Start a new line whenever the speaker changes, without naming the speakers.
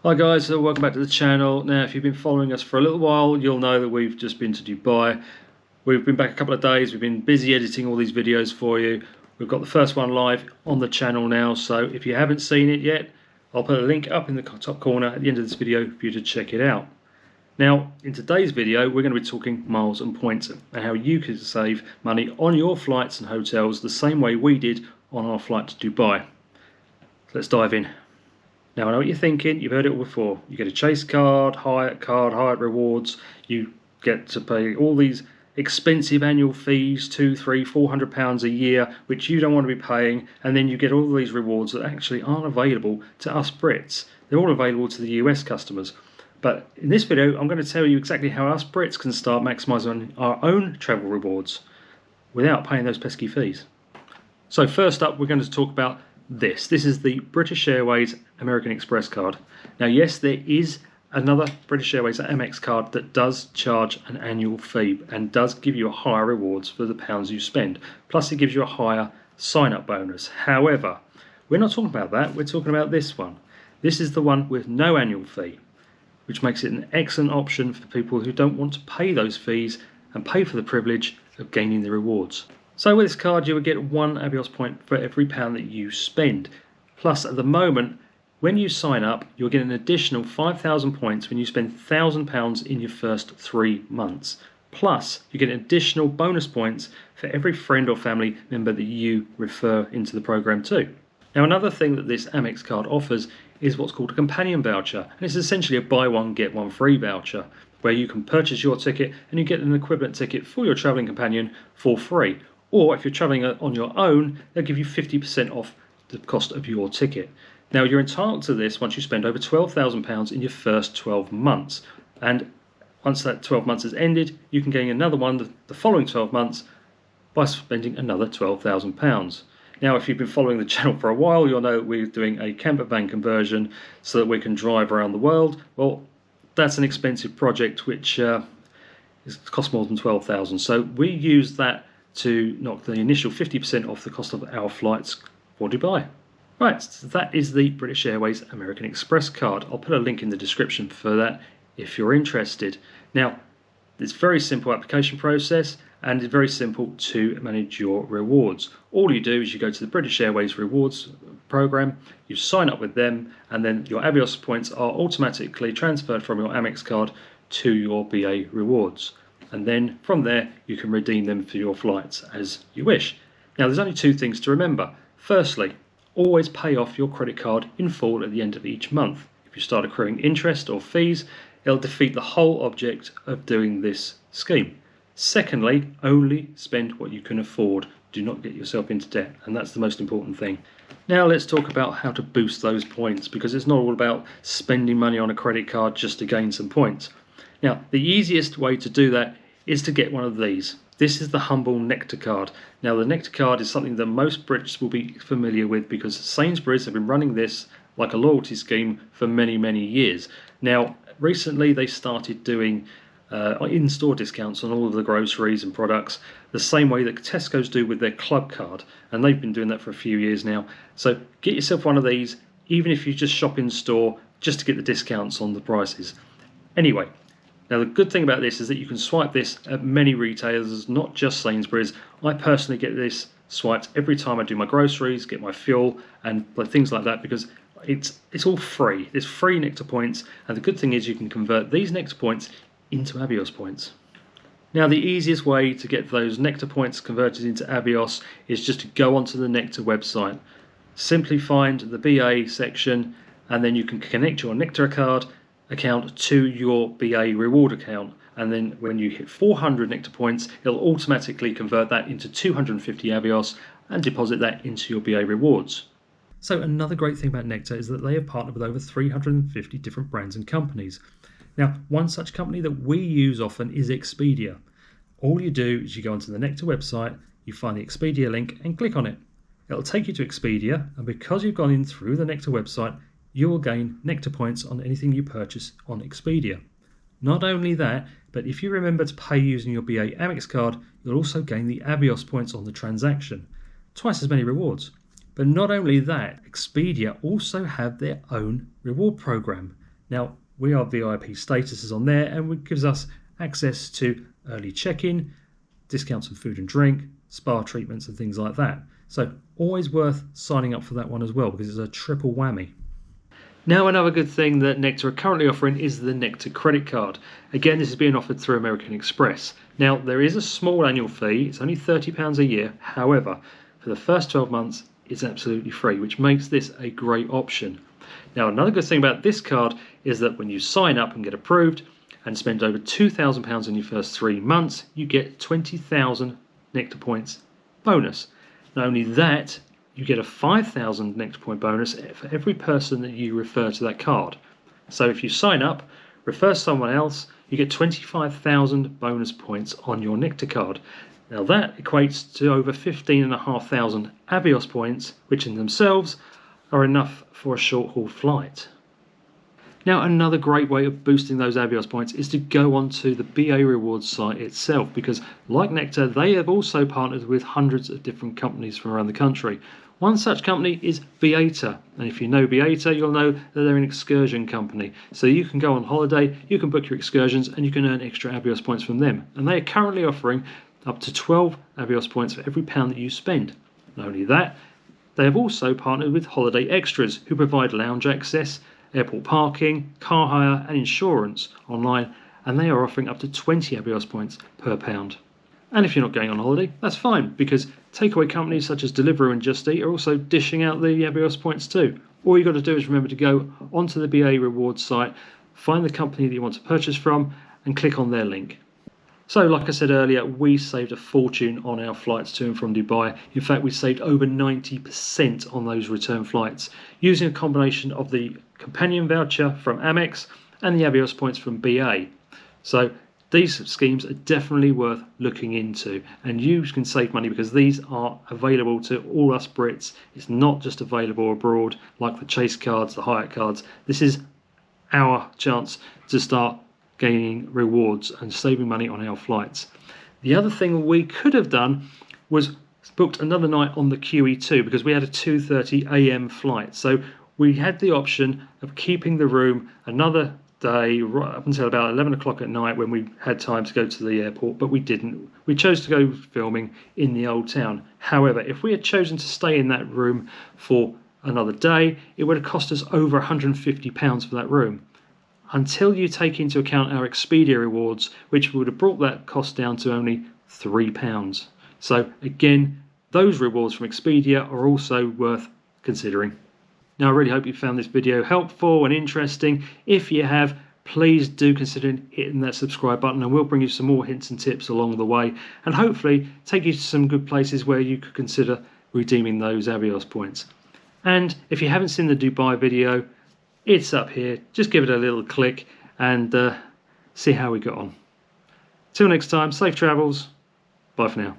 Hi guys, welcome back to the channel. Now if you've been following us for a little while, you'll know that we've just been to Dubai. We've been back a couple of days, we've been busy editing all these videos for you. We've got the first one live on the channel now, so if you haven't seen it yet, I'll put a link up in the top corner at the end of this video for you to check it out. Now in today's video we're going to be talking miles and points and how you can save money on your flights and hotels the same way we did on our flight to Dubai. Let's dive in. Now I know what you're thinking, you've heard it all before. You get a Chase card, Hyatt Rewards, you get to pay all these expensive annual fees, £200, £300, £400 a year, which you don't want to be paying, and then you get all these rewards that actually aren't available to us Brits. They're all available to the US customers. But in this video, I'm going to tell you exactly how us Brits can start maximising our own travel rewards without paying those pesky fees. So first up, we're going to talk about this. This is the British Airways American Express card. Now yes, there is another British Airways Amex card that does charge an annual fee and does give you a higher rewards for the pounds you spend. Plus it gives you a higher sign-up bonus. However, we're not talking about that, we're talking about this one. This is the one with no annual fee, which makes it an excellent option for people who don't want to pay those fees and pay for the privilege of gaining the rewards. So with this card you will get one Avios point for every pound that you spend. Plus at the moment, when you sign up, you'll get an additional 5,000 points when you spend £1,000 in your first 3 months. Plus you get additional bonus points for every friend or family member that you refer into the program too. Now another thing that this Amex card offers is what's called a companion voucher, and it's essentially a buy one get one free voucher where you can purchase your ticket and you get an equivalent ticket for your travelling companion for free. Or if you're travelling on your own, they'll give you 50% off the cost of your ticket. Now you're entitled to this once you spend over £12,000 in your first 12 months. And once that 12 months has ended, you can gain another one the following 12 months by spending another £12,000. Now if you've been following the channel for a while, you'll know that we're doing a camper van conversion so that we can drive around the world. Well, that's an expensive project which costs more than £12,000. So we use that to knock the initial 50% off the cost of our flights for Dubai. Right, so that is the British Airways American Express card. I'll put a link in the description for that if you're interested. Now, it's a very simple application process and it's very simple to manage your rewards. All you do is you go to the British Airways Rewards program, you sign up with them, and then your Avios points are automatically transferred from your Amex card to your BA Rewards. And then from there you can redeem them for your flights as you wish. Now there's only two things to remember. Firstly, always pay off your credit card in full at the end of each month. If you start accruing interest or fees, it'll defeat the whole object of doing this scheme. Secondly, only spend what you can afford. Do not get yourself into debt, and that's the most important thing. Now let's talk about how to boost those points, because it's not all about spending money on a credit card just to gain some points. Now, the easiest way to do that is to get one of these. This is the humble Nectar card. Now, the Nectar card is something that most Brits will be familiar with because Sainsbury's have been running this like a loyalty scheme for many, many years. Now, recently they started doing in-store discounts on all of the groceries and products, the same way that Tesco's do with their club card, and they've been doing that for a few years now. So get yourself one of these, even if you just shop in store, just to get the discounts on the prices. Anyway, now the good thing about this is that you can swipe this at many retailers, not just Sainsbury's. I personally get this swiped every time I do my groceries, get my fuel and things like that, because it's all free. There's free Nectar points, and the good thing is you can convert these Nectar points into Avios points. Now the easiest way to get those Nectar points converted into Avios is just to go onto the Nectar website. Simply find the BA section and then you can connect your Nectar card account to your BA reward account, and then when you hit 400 Nectar points it'll automatically convert that into 250 Avios and deposit that into your BA rewards. So another great thing about Nectar is that they have partnered with over 350 different brands and companies. Now one such company that we use often is Expedia. All you do is you go onto the Nectar website, you find the Expedia link and click on it. It'll take you to Expedia, and because you've gone in through the Nectar website, you will gain Nectar points on anything you purchase on Expedia. Not only that, but if you remember to pay using your BA Amex card, you'll also gain the Avios points on the transaction. Twice as many rewards. But not only that, Expedia also have their own reward program. Now, we are VIP statuses on there, and it gives us access to early check-in, discounts on food and drink, spa treatments and things like that. So always worth signing up for that one as well, because it's a triple whammy. Now, another good thing that Nectar are currently offering is the Nectar credit card. Again, this is being offered through American Express. Now, there is a small annual fee. It's only £30 a year. However, for the first 12 months, it's absolutely free, which makes this a great option. Now, another good thing about this card is that when you sign up and get approved and spend over £2,000 in your first 3 months, you get 20,000 Nectar points bonus. Not only that, you get a 5,000 Nectar point bonus for every person that you refer to that card. So if you sign up, refer someone else, you get 25,000 bonus points on your Nectar card. Now that equates to over 15,500 Avios points, which in themselves are enough for a short haul flight. Now, another great way of boosting those Avios points is to go onto the BA Rewards site itself, because like Nectar, they have also partnered with hundreds of different companies from around the country. One such company is Beata, and if you know Beata, you'll know that they're an excursion company. So you can go on holiday, you can book your excursions, and you can earn extra Avios points from them. And they are currently offering up to 12 Avios points for every pound that you spend. Not only that, they have also partnered with Holiday Extras, who provide lounge access, airport parking, car hire and insurance online, and they are offering up to 20 Avios points per pound. And if you're not going on holiday, that's fine, because takeaway companies such as Deliveroo and Just Eat are also dishing out the Avios points too. All you've got to do is remember to go onto the BA Rewards site, find the company that you want to purchase from, and click on their link. So, like I said earlier, we saved a fortune on our flights to and from Dubai. In fact, we saved over 90% on those return flights, using a combination of the companion voucher from Amex and the Avios points from BA. So these schemes are definitely worth looking into, and you can save money because these are available to all us Brits. It's not just available abroad like the Chase cards, the Hyatt cards. This is our chance to start gaining rewards and saving money on our flights. The other thing we could have done was booked another night on the QE2, because we had a 2:30 a.m. flight. So we had the option of keeping the room another day right up until about 11 o'clock at night when we had time to go to the airport, but we didn't. We chose to go filming in the old town. However, if we had chosen to stay in that room for another day, it would have cost us over £150 for that room. Until you take into account our Expedia rewards, which would have brought that cost down to only £3. So again, those rewards from Expedia are also worth considering. Now, I really hope you found this video helpful and interesting. If you have, please do consider hitting that subscribe button, and we'll bring you some more hints and tips along the way, and hopefully take you to some good places where you could consider redeeming those Avios points. And if you haven't seen the Dubai video, it's up here. Just give it a little click and see how we got on. Till next time, safe travels. Bye for now.